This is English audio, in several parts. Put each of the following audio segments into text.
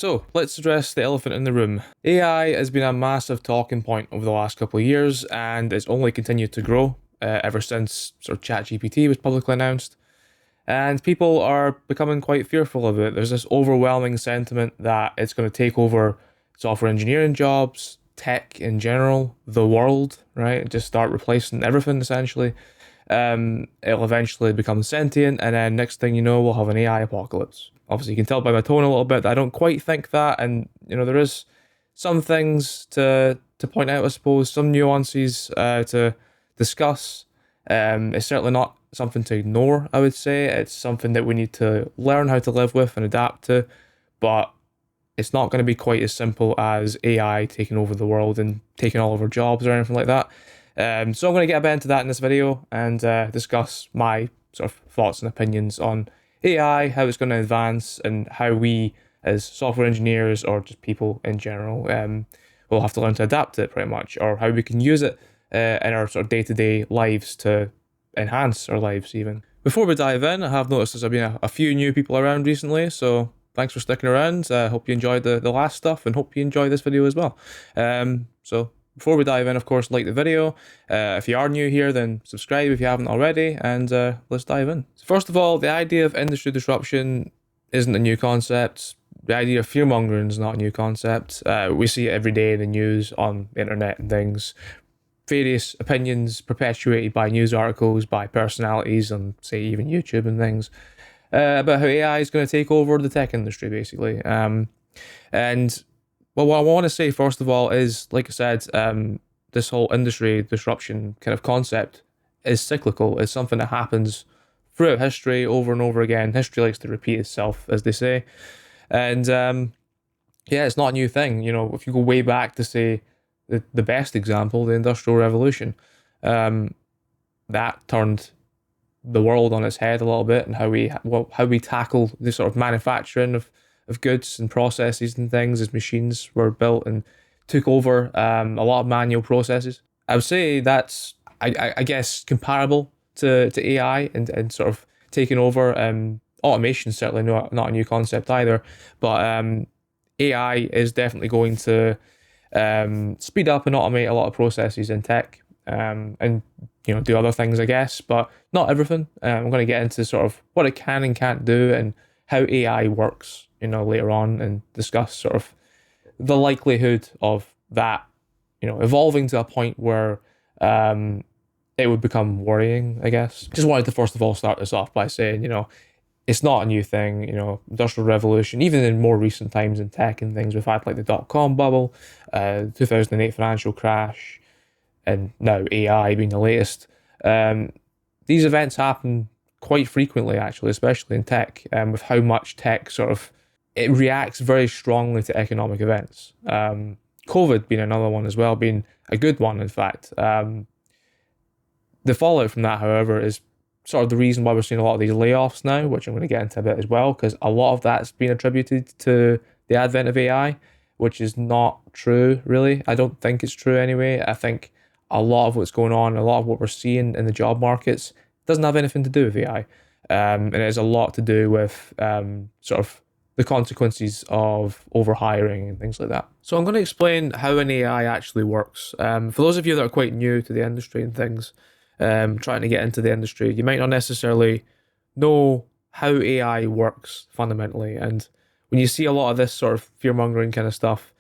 So let's address the elephant in the room. AI has been a massive talking point over the last couple of years, and it's only continued to grow ever since sort of ChatGPT was publicly announced. And people are becoming quite fearful of it. There's this overwhelming sentiment that it's going to take over software engineering jobs, tech in general, the world, right? Just start replacing everything essentially. It'll eventually become sentient, and then next thing you know, we'll have an AI apocalypse. Obviously, you can tell by my tone a little bit that I don't quite think that, and there is some things to point out, I suppose, some nuances to discuss. It's certainly not something to ignore, I would say. It's something that we need to learn how to live with and adapt to, but it's not going to be quite as simple as AI taking over the world and taking all of our jobs or anything like that. So I'm going to get a bit into that in this video and discuss my sort of thoughts and opinions on AI, how it's going to advance, and how we as software engineers or just people in general will have to learn to adapt it pretty much, or how we can use it in our sort of day-to-day lives to enhance our lives even. Before we dive in, I have noticed there's been a few new people around recently, so thanks for sticking around. I hope you enjoyed the last stuff and hope you enjoy this video as well. So before we dive in, of course, like the video. If you are new here, then subscribe if you haven't already, and let's dive in. So first of all, the idea of industry disruption isn't a new concept. The idea of fear-mongering is not a new concept. We see it every day in the news, on the internet and things. Various opinions perpetuated by news articles, by personalities on, say, even YouTube and things, about how AI is going to take over the tech industry, basically. And well, what I want to say, first of all, is, like I said, this whole industry disruption kind of concept is cyclical. It's something that happens throughout history over and over again. History likes to repeat itself, as they say. And yeah, it's not a new thing. If you go way back to, say, the best example, the Industrial Revolution, that turned the world on its head a little bit, and how we tackle the sort of manufacturing of goods and processes and things as machines were built and took over a lot of manual processes. I would say that's, I guess, comparable to AI and sort of taking over. Automation is certainly not a new concept either, but AI is definitely going to speed up and automate a lot of processes in tech, and do other things, I guess, but not everything. I'm going to get into sort of what it can and can't do and how AI works, later on, and discuss sort of the likelihood of that, evolving to a point where it would become worrying, I guess. Just wanted to first of all start this off by saying, it's not a new thing. Industrial revolution, even in more recent times in tech and things, we've had like the dot-com bubble, 2008 financial crash, and now AI being the latest. These events happen quite frequently, actually, especially in tech, with how much tech it reacts very strongly to economic events. COVID being another one as well, being a good one, in fact. The fallout from that, however, is sort of the reason why we're seeing a lot of these layoffs now, which I'm going to get into a bit as well, because a lot of that's been attributed to the advent of AI, which is not true, really. I don't think it's true anyway. I think a lot of what's going on, a lot of what we're seeing in the job markets doesn't have anything to do with AI. And it has a lot to do with sort of the consequences of overhiring and things like that. So I'm going to explain how an AI actually works. For those of you that are quite new to the industry and things, trying to get into the industry, you might not necessarily know how AI works fundamentally. And when you see a lot of this sort of fear-mongering kind of stuff,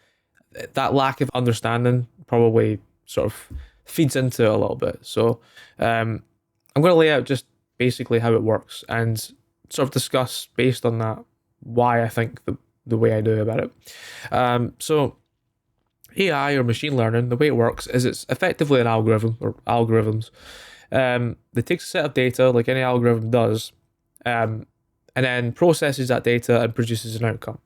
that lack of understanding probably sort of feeds into it a little bit. So I'm going to lay out just basically how it works and sort of discuss based on that why I think the way I do about it. So AI, or machine learning, the way it works is it's effectively an algorithm, or algorithms, that takes a set of data like any algorithm does, and then processes that data and produces an outcome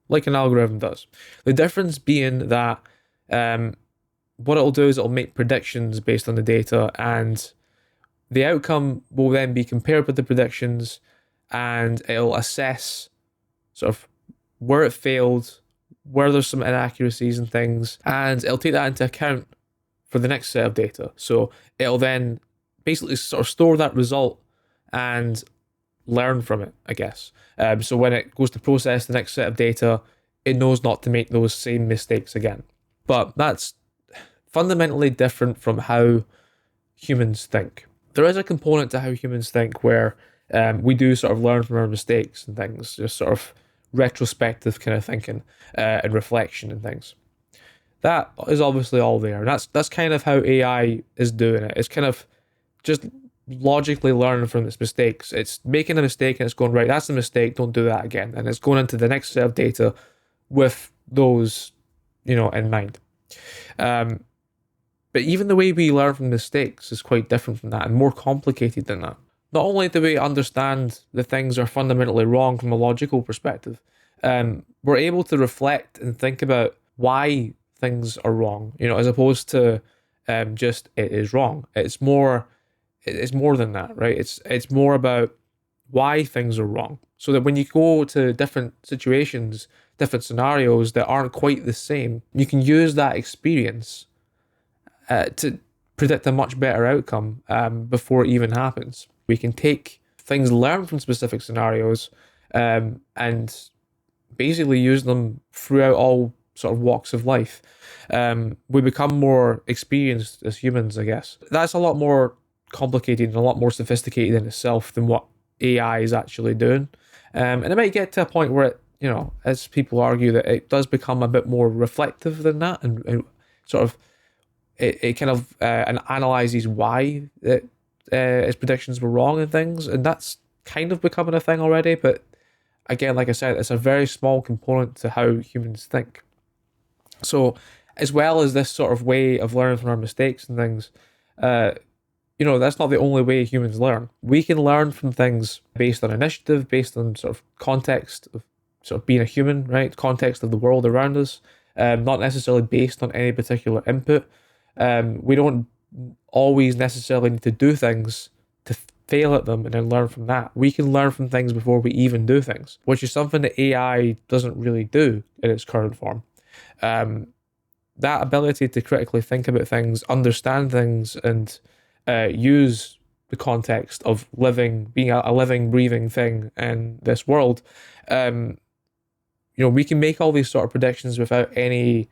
like an algorithm does. The difference being that what it'll do is it'll make predictions based on the data, and the outcome will then be compared with the predictions, and it'll assess sort of where it failed, where there's some inaccuracies and things, and it'll take that into account for the next set of data. So it'll then basically sort of store that result and learn from it, I guess. So when it goes to process the next set of data, it knows not to make those same mistakes again. But that's fundamentally different from how humans think. There is a component to how humans think where we do sort of learn from our mistakes and things, just sort of retrospective kind of thinking and reflection and things. That is obviously all there. And that's kind of how AI is doing it. It's kind of just logically learning from its mistakes. It's making a mistake and it's going, right, that's a mistake, don't do that again. And it's going into the next set of data with those, in mind. But even the way we learn from mistakes is quite different from that and more complicated than that. Not only do we understand that things are fundamentally wrong from a logical perspective, we're able to reflect and think about why things are wrong, as opposed to just it is wrong. It's more than that, right? It's more about why things are wrong. So that when you go to different situations, different scenarios that aren't quite the same, you can use that experience to predict a much better outcome before it even happens. We can take things learned from specific scenarios and basically use them throughout all sort of walks of life. We become more experienced as humans, I guess. That's a lot more complicated and a lot more sophisticated in itself than what AI is actually doing. And it might get to a point where it, as people argue, that it does become a bit more reflective than that and sort of it kind of and analyzes why its predictions were wrong and things, and that's kind of becoming a thing already. But again, like I said, it's a very small component to how humans think. So, as well as this sort of way of learning from our mistakes and things, that's not the only way humans learn. We can learn from things based on initiative, based on sort of context of sort of being a human, right? Context of the world around us, not necessarily based on any particular input. We don't always necessarily need to do things to fail at them and then learn from that. We can learn from things before we even do things, which is something that AI doesn't really do in its current form. That ability to critically think about things, understand things, and use the context of being a living, breathing thing in this world, we can make all these sort of predictions without any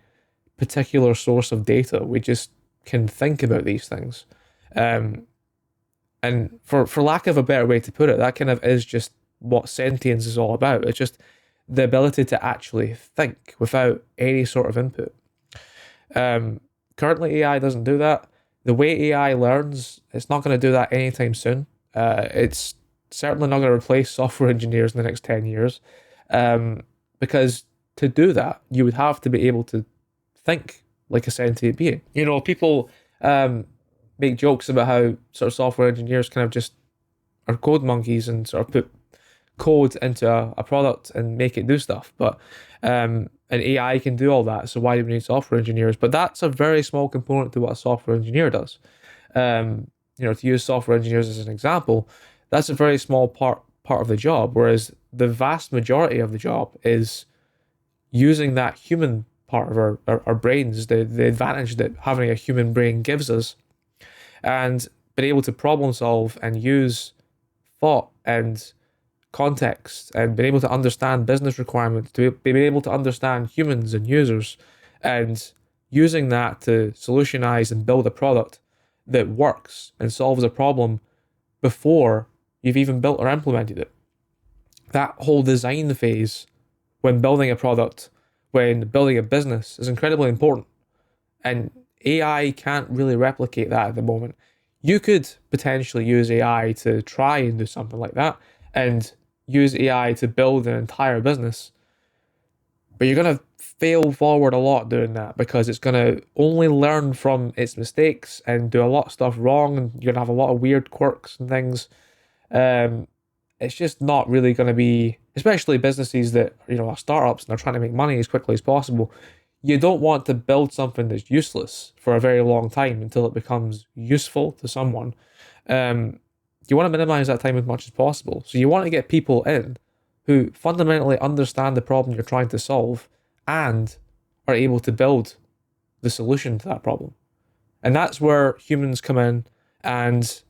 particular source of data. We just can think about these things. And for lack of a better way to put it, that kind of is just what sentience is all about. It's just the ability to actually think without any sort of input. Currently, AI doesn't do that. The way AI learns, it's not going to do that anytime soon. It's certainly not going to replace software engineers in the next 10 years. Because to do that, you would have to be able to think like a sentient being. People make jokes about how sort of software engineers kind of just are code monkeys and sort of put code into a product and make it do stuff. But and AI can do all that, so why do we need software engineers? But that's a very small component to what a software engineer does. To use software engineers as an example, that's a very small part of the job, whereas the vast majority of the job is using that human part of our brains, the advantage that having a human brain gives us, and being able to problem solve and use thought and context and being able to understand business requirements, to be able to understand humans and users, and using that to solutionize and build a product that works and solves a problem before you've even built or implemented it. That whole design phase when building a product, when building a business, is incredibly important. And AI can't really replicate that at the moment. You could potentially use AI to try and do something like that and use AI to build an entire business. But you're going to fail forward a lot doing that because it's going to only learn from its mistakes and do a lot of stuff wrong, and you're going to have a lot of weird quirks and things. It's just not really going to be, especially businesses that are startups and they're trying to make money as quickly as possible. You don't want to build something that's useless for a very long time until it becomes useful to someone. You want to minimize that time as much as possible. So you want to get people in who fundamentally understand the problem you're trying to solve and are able to build the solution to that problem. And that's where humans come in and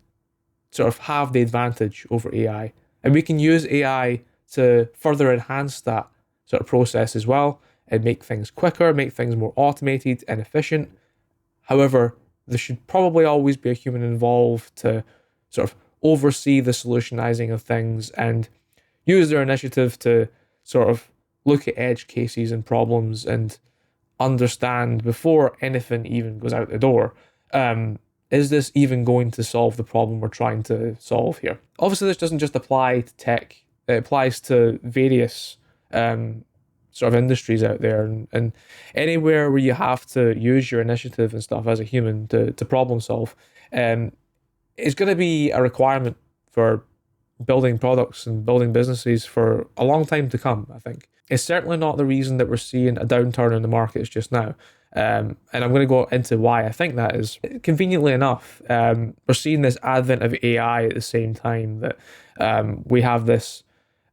sort of have the advantage over AI. And we can use AI to further enhance that sort of process as well. and make things quicker, make things more automated and efficient. However, there should probably always be a human involved to sort of oversee the solutionizing of things and use their initiative to sort of look at edge cases and problems and understand before anything even goes out the door. Is this even going to solve the problem we're trying to solve here? Obviously, this doesn't just apply to tech, it applies to various sort of industries out there, and anywhere where you have to use your initiative and stuff as a human to problem solve. It's going to be a requirement for building products and building businesses for a long time to come, I think. It's certainly not the reason that we're seeing a downturn in the markets just now. And I'm going to go into why I think that is. Conveniently enough, we're seeing this advent of AI at the same time that we have this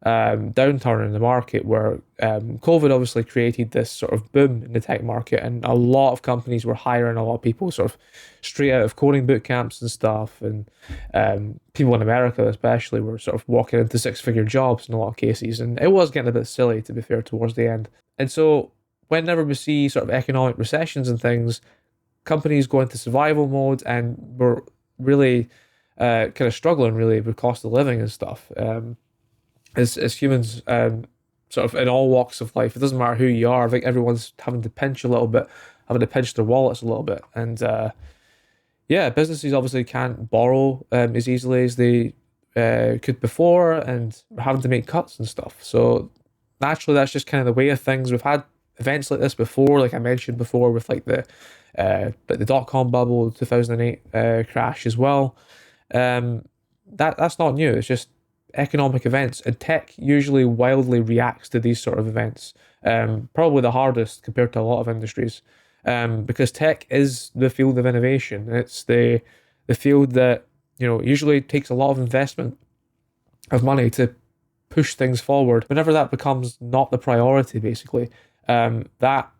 downturn in the market where COVID obviously created this sort of boom in the tech market, and a lot of companies were hiring a lot of people sort of straight out of coding boot camps and stuff, and people in America especially were sort of walking into six-figure jobs in a lot of cases, and it was getting a bit silly, to be fair, towards the end. And so whenever we see sort of economic recessions and things, companies go into survival mode, and we're really kind of struggling really with cost of living and stuff. As humans, sort of in all walks of life, it doesn't matter who you are. I think everyone's having to pinch a little bit, having to pinch their wallets a little bit. And yeah, businesses obviously can't borrow as easily as they could before, and we're having to make cuts and stuff. So naturally, that's just kind of the way of things. We've had events like this before, like I mentioned before, with like the dot-com bubble, 2008 crash as well. That's not new. It's just economic events, and tech usually wildly reacts to these sort of events. Probably the hardest compared to a lot of industries, because tech is the field of innovation. It's the field that usually takes a lot of investment of money to push things forward. Whenever that becomes not the priority, basically, that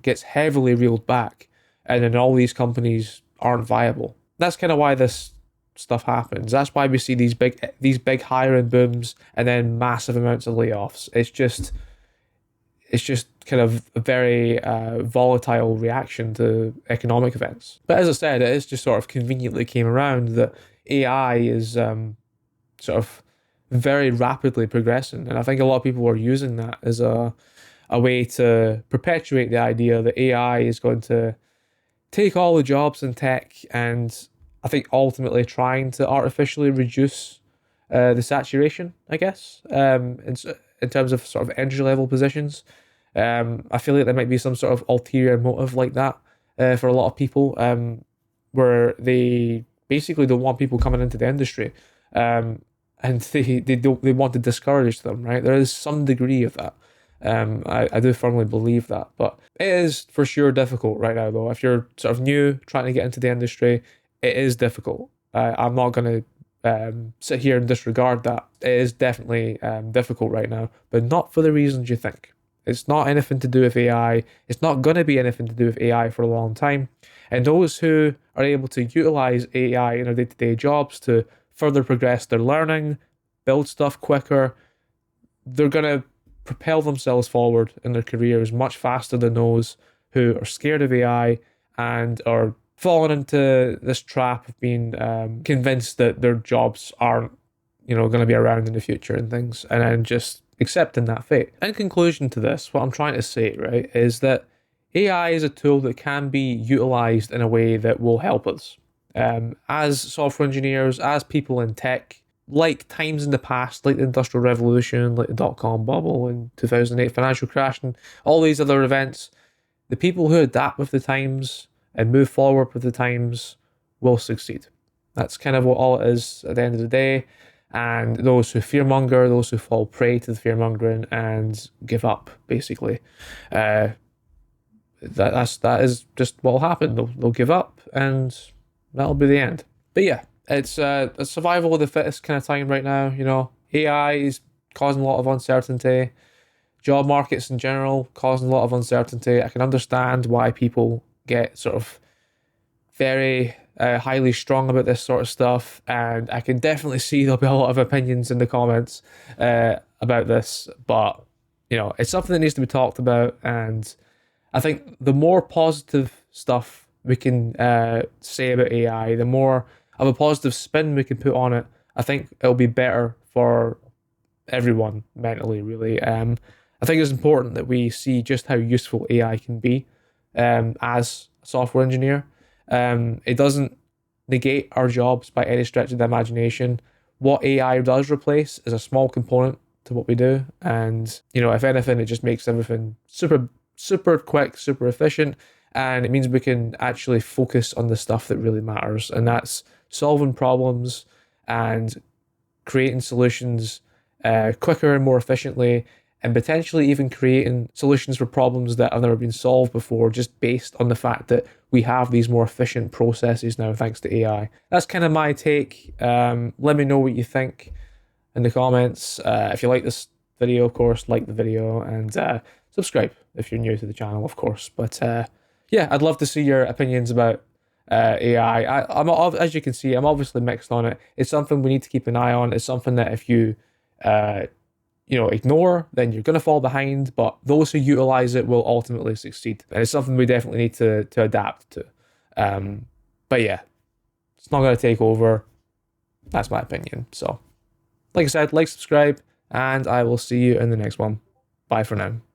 gets heavily reeled back, and then all these companies aren't viable. That's kind of why this stuff happens. That's why we see these big hiring booms and then massive amounts of layoffs. It's just kind of a very volatile reaction to economic events. But as I said, it is just sort of conveniently came around that AI is sort of very rapidly progressing, and I think a lot of people are using that as a way to perpetuate the idea that AI is going to take all the jobs in tech, and I think ultimately trying to artificially reduce the saturation, I guess, in terms of sort of entry level positions. I feel like there might be some sort of ulterior motive like that for a lot of people, where they basically don't want people coming into the industry, and they want to discourage them. Right, there is some degree of that. I do firmly believe that, but it is for sure difficult right now, though. If you're sort of new, trying to get into the industry, it is difficult. I'm not going to sit here and disregard that. It is definitely difficult right now, but not for the reasons you think. It's not anything to do with AI. It's not going to be anything to do with AI for a long time. And those who are able to utilize AI in their day-to-day jobs to further progress their learning, build stuff quicker, they're going to propel themselves forward in their careers much faster than those who are scared of AI and are falling into this trap of being convinced that their jobs aren't, going to be around in the future and things, and then just accepting that fate. In conclusion to this, what I'm trying to say, right, is that AI is a tool that can be utilized in a way that will help us. As software engineers, as people in tech, like times in the past, like the Industrial Revolution, like the dot-com bubble and 2008 financial crash and all these other events, the people who adapt with the times and move forward with the times will succeed. That's kind of what all it is at the end of the day. And those who fearmonger, those who fall prey to the fearmongering and give up, basically, that is just what will happen. They'll give up, and that'll be the end. But yeah, it's a survival of the fittest kind of time right now. AI is causing a lot of uncertainty. Job markets in general causing a lot of uncertainty. I can understand why people get sort of very highly strung about this sort of stuff, and I can definitely see there'll be a lot of opinions in the comments about this, but it's something that needs to be talked about. And I think the more positive stuff we can say about AI, the more of a positive spin we can put on it, I think it'll be better for everyone mentally, really. I think it's important that we see just how useful AI can be as a software engineer. It doesn't negate our jobs by any stretch of the imagination. What AI does replace is a small component to what we do. And, if anything, it just makes everything super, super quick, super efficient. And it means we can actually focus on the stuff that really matters. And that's solving problems and creating solutions quicker and more efficiently, and potentially even creating solutions for problems that have never been solved before, just based on the fact that we have these more efficient processes now thanks to AI. That's kind of my take. Let me know what you think in the comments. If you like this video, of course, like the video, and subscribe if you're new to the channel, of course. But yeah, I'd love to see your opinions about AI. I'm as you can see, I'm obviously mixed on it. It's something we need to keep an eye on. It's something that if you uh, ignore, then you're going to fall behind. But those who utilize it will ultimately succeed, and it's something we definitely need to adapt to. But yeah, it's not going to take over. That's my opinion. So, like I said, like, subscribe, and I will see you in the next one. Bye for now.